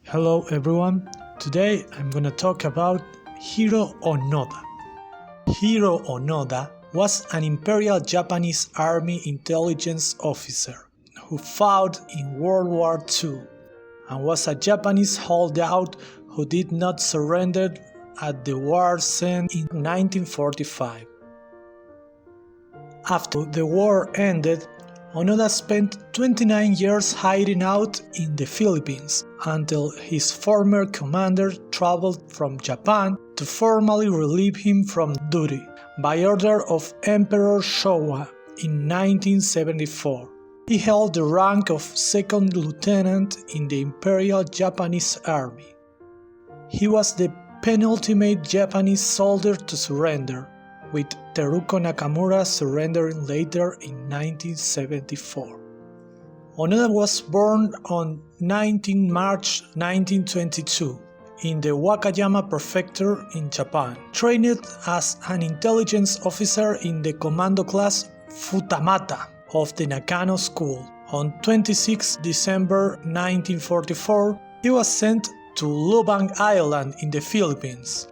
Hello everyone, today I'm gonna talk about Hiroo Onoda. Hiroo Onoda was an Imperial Japanese Army intelligence officer who fought in World War II and was a Japanese holdout who did not surrender at the war's end in 1945. After the war ended, Onoda spent 29 years hiding out in the Philippines until his former commander traveled from Japan to formally relieve him from duty by order of Emperor Showa in 1974. He held the rank of second lieutenant in the Imperial Japanese Army. He was the penultimate Japanese soldier to surrender, with Teruko Nakamura surrendering later in 1974. Onoda was born on 19 March 1922 in the Wakayama Prefecture in Japan, trained as an intelligence officer in the commando class Futamata of the Nakano School. On 26 December 1944, he was sent to Lubang Island in the Philippines.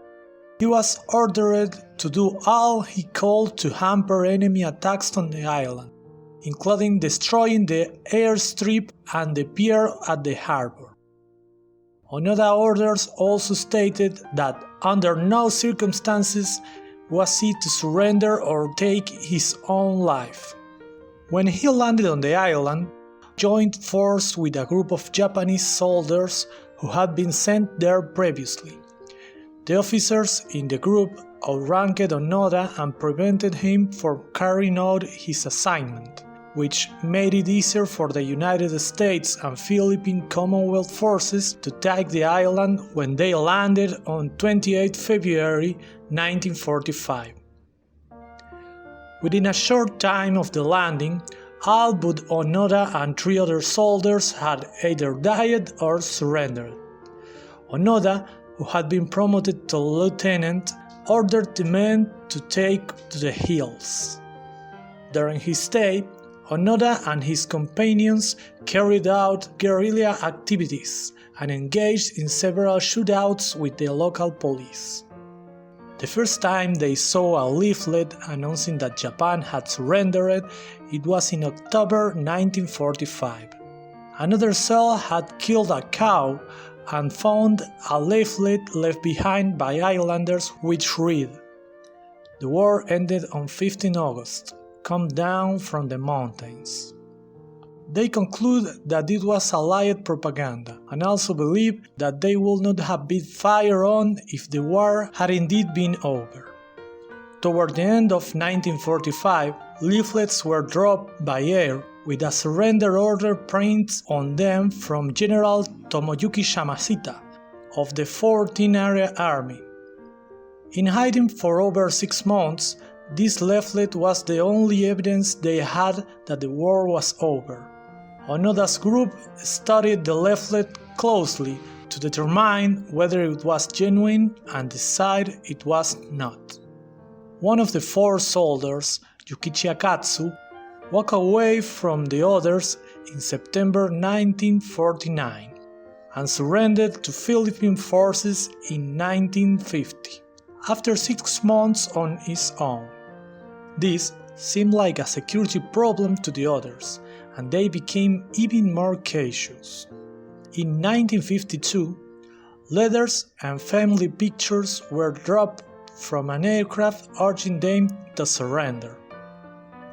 He was ordered to do all he could to hamper enemy attacks on the island, including destroying the airstrip and the pier at the harbor. Onoda's orders also stated that under no circumstances was he to surrender or take his own life. When he landed on the island, he joined forces with a group of Japanese soldiers who had been sent there previously. The officers in the group outranked Onoda and prevented him from carrying out his assignment, which made it easier for the United States and Philippine Commonwealth forces to take the island when they landed on 28 February 1945. Within a short time of the landing, all but Onoda and 3 other soldiers had either died or surrendered. Onoda, who had been promoted to lieutenant, ordered the men to take to the hills. During his stay, Onoda and his companions carried out guerrilla activities and engaged in several shootouts with the local police. The first time they saw a leaflet announcing that Japan had surrendered, it was in October 1945. Another cell had killed a cow and found a leaflet left behind by islanders which read, "The war ended on 15 August. Come down from the mountains." They conclude that it was Allied propaganda and also believe that they would not have been fired on if the war had indeed been over. Toward the end of 1945, leaflets were dropped by air with a surrender order printed on them from General Tomoyuki Yamashita of the 14th Area Army. In hiding for over 6 months, this leaflet was the only evidence they had that the war was over. Onoda's group studied the leaflet closely to determine whether it was genuine and decided it was not. One of the 4 soldiers, Yukichi Akatsu, walked away from the others in September 1949 and surrendered to Philippine forces in 1950, after 6 months on his own. This seemed like a security problem to the others, and they became even more cautious. In 1952, letters and family pictures were dropped from an aircraft urging them to surrender.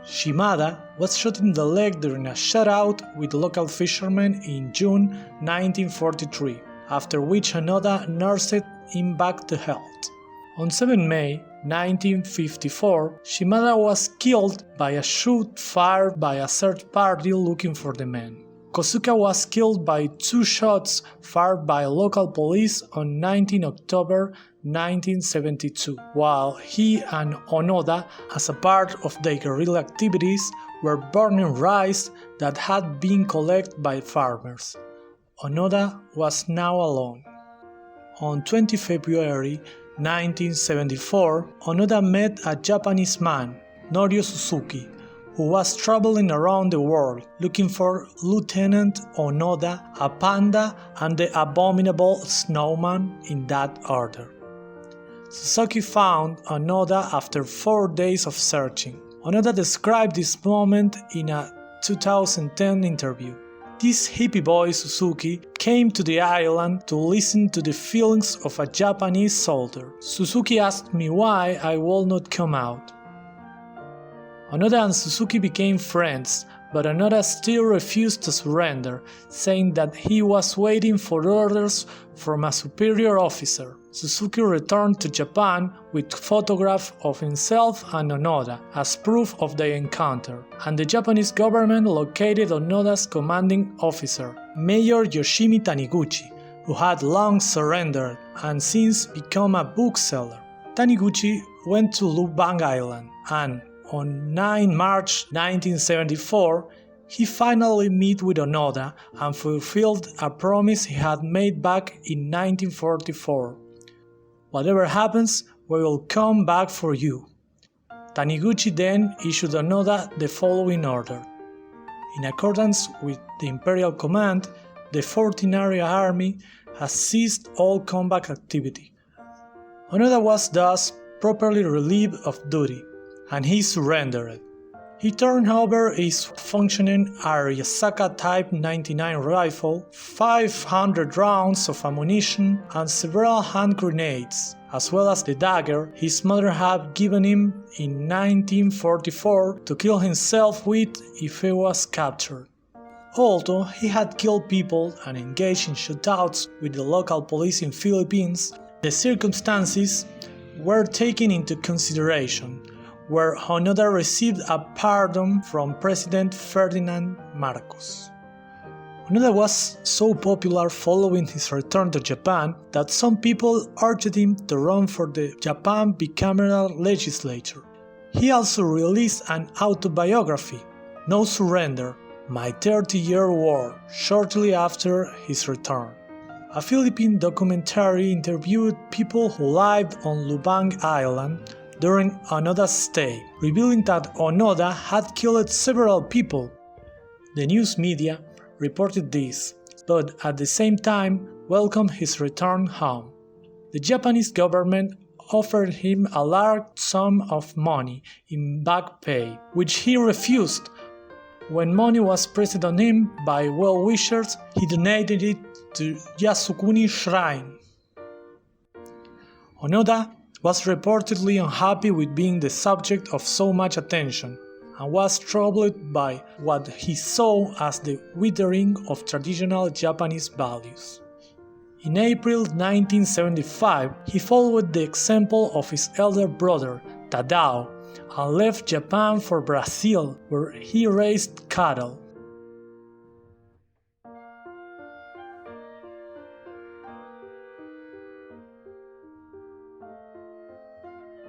Shimada was shot in the leg during a shootout with local fishermen in June 1943, after which Onoda nursed him back to health. On 7 May 1954, Shimada was killed by a shot fired by a third party looking for the man. Kosuka was killed by 2 shots fired by local police on 19 October 1972, while he and Onoda, as a part of their guerrilla activities, were burning rice that had been collected by farmers. Onoda was now alone. On 20 February 1974, Onoda met a Japanese man, Norio Suzuki, who was traveling around the world looking for Lieutenant Onoda, a panda, and the abominable snowman in that order. Suzuki found Onoda after 4 days of searching. Onoda described this moment in a 2010 interview. This hippie boy Suzuki came to the island to listen to the feelings of a Japanese soldier. Suzuki asked me why I would not come out. Onoda and Suzuki became friends, but Onoda still refused to surrender, saying that he was waiting for orders from a superior officer. Suzuki returned to Japan with photographs of himself and Onoda as proof of the encounter, and the Japanese government located Onoda's commanding officer, Major Yoshimi Taniguchi, who had long surrendered and since become a bookseller. Taniguchi went to Lubang Island and, on 9 March 1974, he finally met with Onoda and fulfilled a promise he had made back in 1944. "Whatever happens, we will come back for you." Taniguchi then issued Onoda the following order. In accordance with the Imperial Command, the 14th Area Army has ceased all combat activity. Onoda was thus properly relieved of duty, and he surrendered. He turned over his functioning Aryasaka Type 99 rifle, 500 rounds of ammunition, and several hand grenades, as well as the dagger his mother had given him in 1944 to kill himself with if he was captured. Although he had killed people and engaged in shootouts with the local police in Philippines, the circumstances were taken into consideration, where Onoda received a pardon from President Ferdinand Marcos. Onoda was so popular following his return to Japan that some people urged him to run for the Japan bicameral legislature. He also released an autobiography, No Surrender, My 30-Year War, shortly after his return. A Philippine documentary interviewed people who lived on Lubang Island during Onoda's stay, revealing that Onoda had killed several people. The news media reported this, but at the same time welcomed his return home. The Japanese government offered him a large sum of money in back pay, which he refused. When money was pressed on him by well-wishers, he donated it to Yasukuni Shrine. Onoda was reportedly unhappy with being the subject of so much attention, and was troubled by what he saw as the withering of traditional Japanese values. In April 1975, he followed the example of his elder brother, Tadao, and left Japan for Brazil, where he raised cattle.